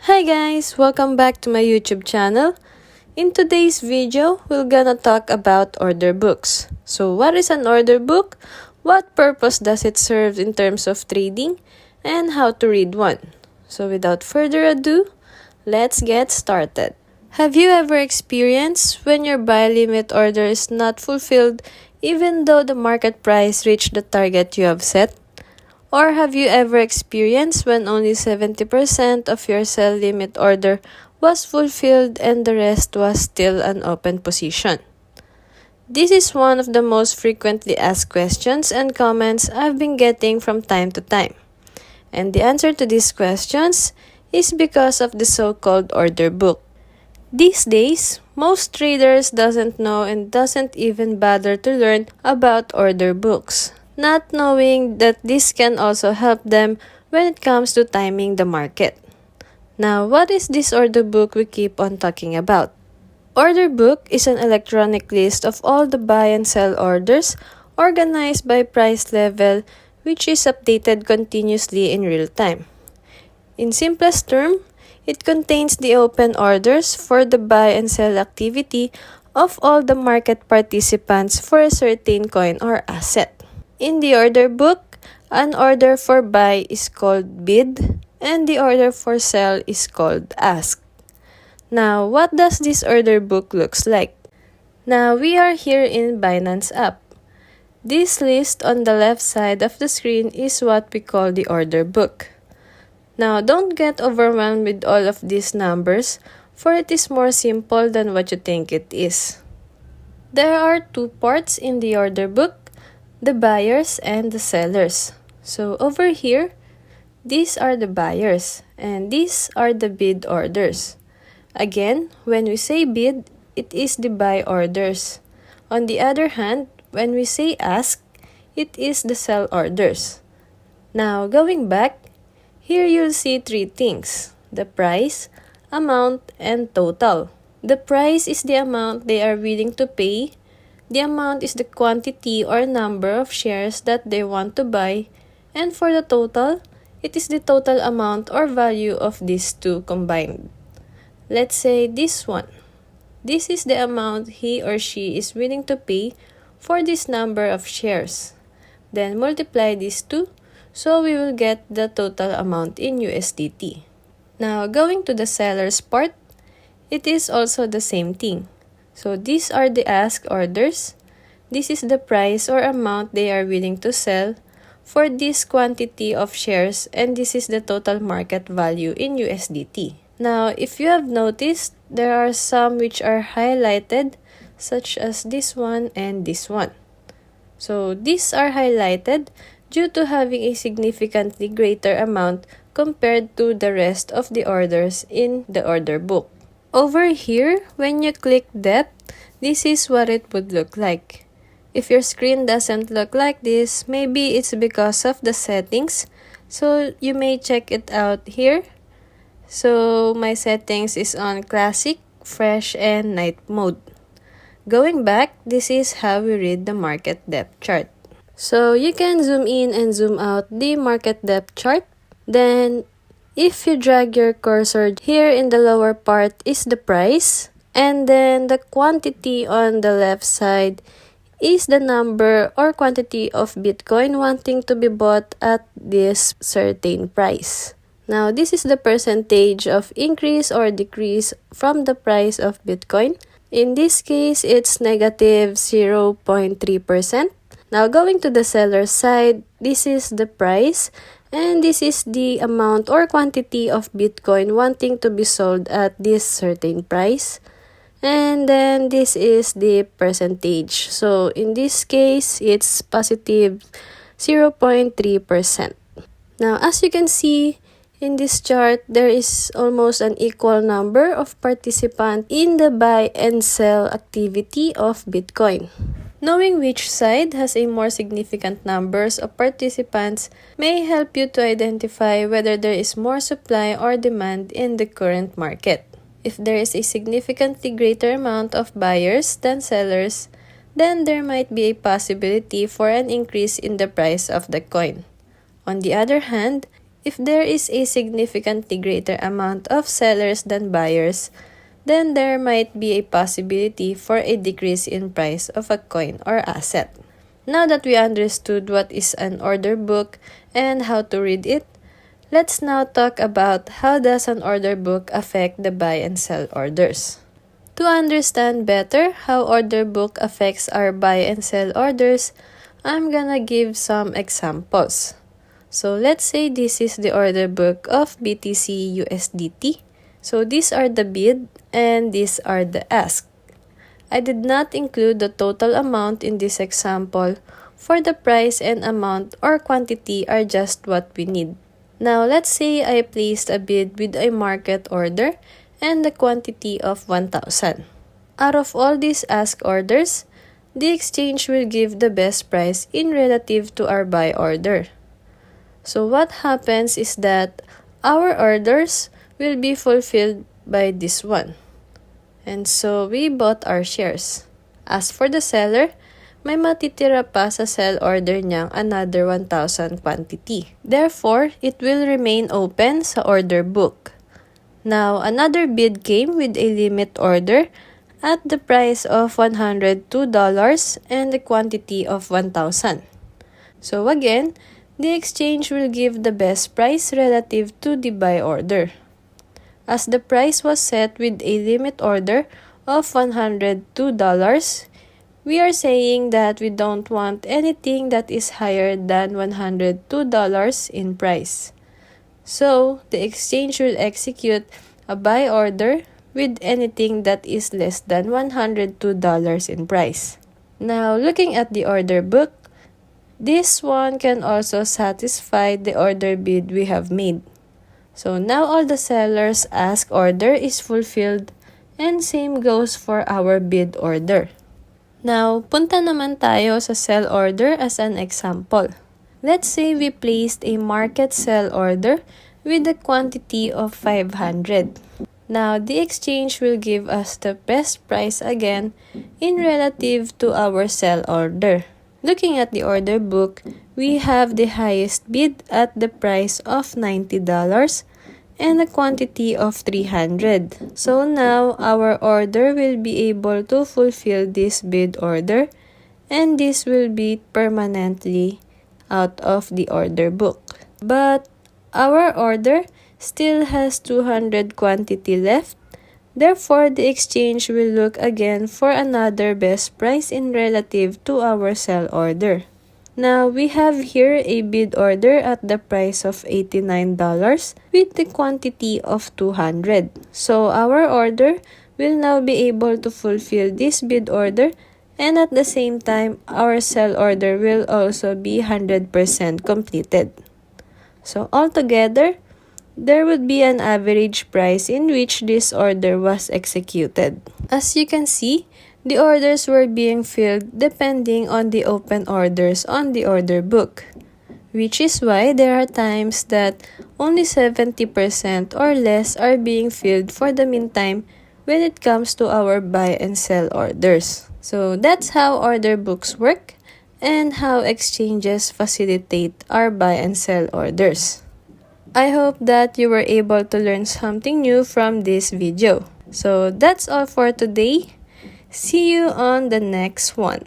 Hi guys, welcome back to my YouTube channel. In today's video, we're gonna talk about order books. So what is an order book? What purpose does it serve in terms of trading? And how to read one. So without further ado, let's get started. Have you ever experienced when your buy limit order is not fulfilled even though the market price reached the target you have set? Or have you ever experienced when only 70% of your sell limit order was fulfilled and the rest was still an open position? This is one of the most frequently asked questions and comments I've been getting from time to time. And the answer to these questions is because of the so-called order book. These days, most traders doesn't know and doesn't even bother to learn about order books, not knowing that this can also help them when it comes to timing the market. Now, what is this order book we keep on talking about? Order book is an electronic list of all the buy and sell orders organized by price level, which is updated continuously in real time. In simplest term, it contains the open orders for the buy and sell activity of all the market participants for a certain coin or asset. In the order book, an order for buy is called bid and the order for sell is called ask. Now, what does this order book looks like? Now, we are here in Binance app. This list on the left side of the screen is what we call the order book. Now, don't get overwhelmed with all of these numbers, for it is more simple than what you think it is. There are two parts in the order book, the buyers and the sellers. So over here, these are the buyers and these are the bid orders. Again, when we say bid, it is the buy orders. On the other hand, when we say ask, it is the sell orders. Now, going back, here you'll see three things: the price, amount, and total. The price is the amount they are willing to pay. The amount is the quantity or number of shares that they want to buy. And for the total, it is the total amount or value of these two combined. Let's say this one. This is the amount he or she is willing to pay for this number of shares. Then multiply these two, so we will get the total amount in USDT. Now, going to the seller's part, it is also the same thing. So these are the ask orders. This is the price or amount they are willing to sell for this quantity of shares, and this is the total market value in USDT. Now, if you have noticed, there are some which are highlighted, such as this one and this one. So these are highlighted due to having a significantly greater amount compared to the rest of the orders in the order book. Over here, when you click that, this is what it would look like. If your screen doesn't look like this, maybe it's because of the settings. So you may check it out here. So my settings is on classic, fresh, and night mode. Going back, this is how we read the market depth chart. So you can zoom in and zoom out the market depth chart. Then if you drag your cursor, here in the lower part is the price. And then the quantity on the left side is the number or quantity of Bitcoin wanting to be bought at this certain price. Now, this is the percentage of increase or decrease from the price of Bitcoin. In this case, it's negative 0.3%. Now, going to the seller's side, this is the price and this is the amount or quantity of Bitcoin wanting to be sold at this certain price. And then this is the percentage. So in this case, it's positive 0.3%. Now, as you can see in this chart, there is almost an equal number of participants in the buy and sell activity of Bitcoin. Knowing which side has a more significant numbers of participants may help you to identify whether there is more supply or demand in the current market. If there is a significantly greater amount of buyers than sellers, then there might be a possibility for an increase in the price of the coin. On the other hand, If there is a significantly greater amount of sellers than buyers, then there might be a possibility for a decrease in price of a coin or asset. Now that we understood what is an order book and how to read it, let's now talk about how does an order book affect the buy and sell orders. To understand better how order book affects our buy and sell orders, I'm gonna give some examples. So let's say this is the order book of BTC USDT. So these are the bid and these are the ask. I did not include the total amount in this example, for the price and amount or quantity are just what we need. Now let's say I placed a bid with a market order and the quantity of 1,000. Out of all these ask orders, the exchange will give the best price in relative to our buy order. So what happens is that our orders will be fulfilled by this one. And so we bought our shares. As for the seller, may matitira pa sa sell order niyang another 1,000 quantity. Therefore, it will remain open sa order book. Now, another bid came with a limit order at the price of $102 and the quantity of 1,000. So again, the exchange will give the best price relative to the buy order. As the price was set with a limit order of $102, we are saying that we don't want anything that is higher than $102 in price. So, the exchange will execute a buy order with anything that is less than $102 in price. Now, looking at the order book, this one can also satisfy the order bid we have made. So now all the sellers' ask order is fulfilled and same goes for our bid order. Now, punta naman tayo sa sell order as an example. Let's say we placed a market sell order with a quantity of 500. Now, the exchange will give us the best price again in relative to our sell order. Looking at the order book, we have the highest bid at the price of $90 and a quantity of 300. So now, our order will be able to fulfill this bid order and this will be permanently out of the order book. But our order still has 200 quantity left. Therefore, the exchange will look again for another best price in relative to our sell order. Now, we have here a bid order at the price of $89 with the quantity of 200. So, our order will now be able to fulfill this bid order and at the same time, our sell order will also be 100% completed. So, altogether, there would be an average price in which this order was executed. As you can see, the orders were being filled depending on the open orders on the order book, which is why there are times that only 70% or less are being filled for the meantime when it comes to our buy and sell orders. So that's how order books work and how exchanges facilitate our buy and sell orders. I hope that you were able to learn something new from this video. So that's all for today. See you on the next one.